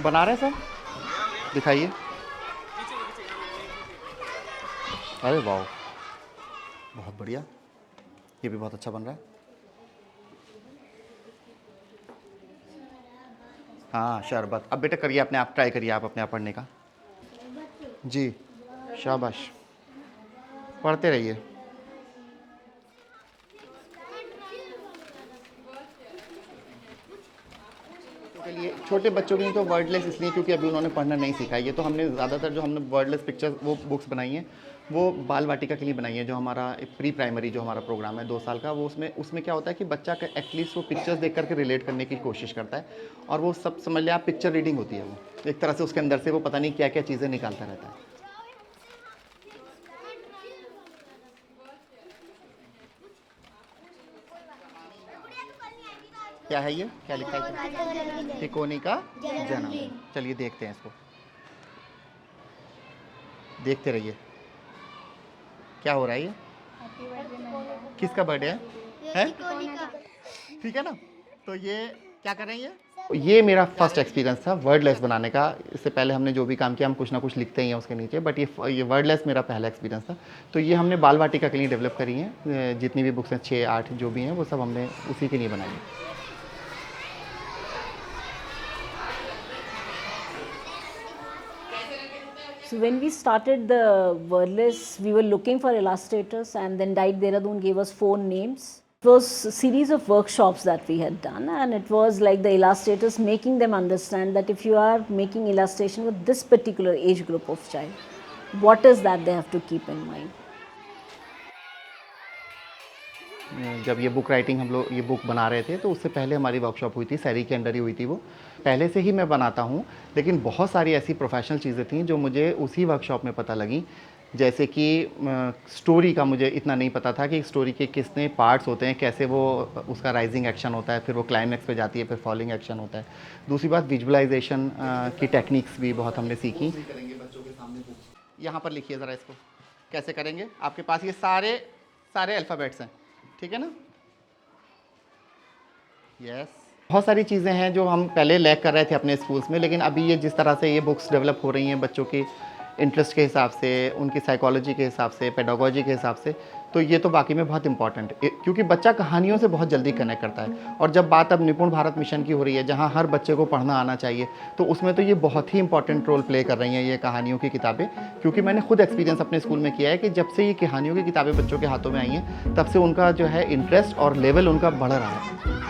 बना रहे हैं सब, दिखाइए। अरे वाह, बहुत बढ़िया, ये भी बहुत अच्छा बन रहा है। हाँ शरबत, अब बेटा करिए अपने आप, ट्राई करिए आप अपने आप पढ़ने का। जी, शाबाश, पढ़ते रहिए। के लिए छोटे बच्चों के लिए तो वर्डलेस इसलिए क्योंकि अभी उन्होंने पढ़ना नहीं सीखा है। ये तो हमने ज़्यादातर जो हमने वर्डलेस पिक्चर वो बुक्स बनाई हैं वो बाल वाटिका के लिए बनाई है, जो हमारा प्री प्राइमरी जो हमारा प्रोग्राम है 2 साल का, वो उसमें उसमें क्या होता है कि बच्चा एटलीस्ट वो पिक्चर्स देख करके रिलेट करने की कोशिश करता है, और वो सब समझ लिया आप, पिक्चर रीडिंग होती है वो एक तरह से, उसके अंदर से वो पता नहीं क्या क्या चीज़ें निकालता रहता है। क्या है ये, क्या लिखा है? तिकोनी का जन्मदिन। चलिए देखते हैं इसको, देखते रहिए क्या हो रहा है ये, किसका बर्थडे है? ठीक है ना। तो ये क्या कर रही है? ये मेरा फर्स्ट एक्सपीरियंस था वर्डलेस बनाने का। इससे पहले हमने जो भी काम किया हम कुछ ना कुछ लिखते ही हैं उसके नीचे, बट ये वर्डलेस मेरा पहला एक्सपीरियंस था। तो ये हमने बाल वाटिका के लिए डेवलप करी हैं, जितनी भी बुक्स हैं 6-8 जो भी हैं वो सब हमने उसी के लिए बनाई है। So when we started the Wordless, we were looking for illustrators, and then Diet Dehradun gave us 4 names. It was a series of workshops that we had done, and it was like the illustrators making them understand that if you are making illustration with this particular age group of child, what is that they have to keep in mind. जब ये book writing हम लोग ये book बना रहे थे तो उससे पहले हमारी वर्कशॉप हुई थी, सैरी के अंडर ही हुई थी वो। पहले से ही मैं बनाता हूँ, लेकिन बहुत सारी ऐसी प्रोफेशनल चीज़ें थी जो मुझे उसी वर्कशॉप में पता लगी। जैसे कि स्टोरी का मुझे इतना नहीं पता था कि स्टोरी के कितने पार्ट्स होते हैं, कैसे वो उसका राइजिंग एक्शन होता है, फिर वो क्लाइमैक्स पे जाती है, फिर फॉलिंग एक्शन होता है। दूसरी बात, विजुअलाइजेशन की टेक्निक्स भी बहुत हमने सीखी। यहाँ पर लिखिए ज़रा इसको, कैसे करेंगे? आपके पास ये सारे सारे अल्फ़ाबेट्स हैं, ठीक है ना? यस, बहुत सारी चीज़ें हैं जो हम पहले लैक कर रहे थे अपने स्कूल्स में, लेकिन अभी ये जिस तरह से ये बुक्स डेवलप हो रही हैं बच्चों के इंटरेस्ट के हिसाब से, उनकी साइकोलॉजी के हिसाब से, पेडागोजी के हिसाब से, तो ये तो वाकई में बहुत इंपॉर्टेंट है, क्योंकि बच्चा कहानियों से बहुत जल्दी कनेक्ट करता है। और जब बात अब निपुण भारत मिशन की हो रही है, जहाँ हर बच्चे को पढ़ना आना चाहिए, तो उसमें तो ये बहुत ही इंपॉर्टेंट रोल प्ले कर रही हैं ये कहानियों की किताबें। क्योंकि मैंने खुद एक्सपीरियंस अपने स्कूल में किया है कि जब से ये कहानियों की किताबें बच्चों के हाथों में आई हैं, तब से उनका जो है इंटरेस्ट और लेवल उनका बढ़ रहा है।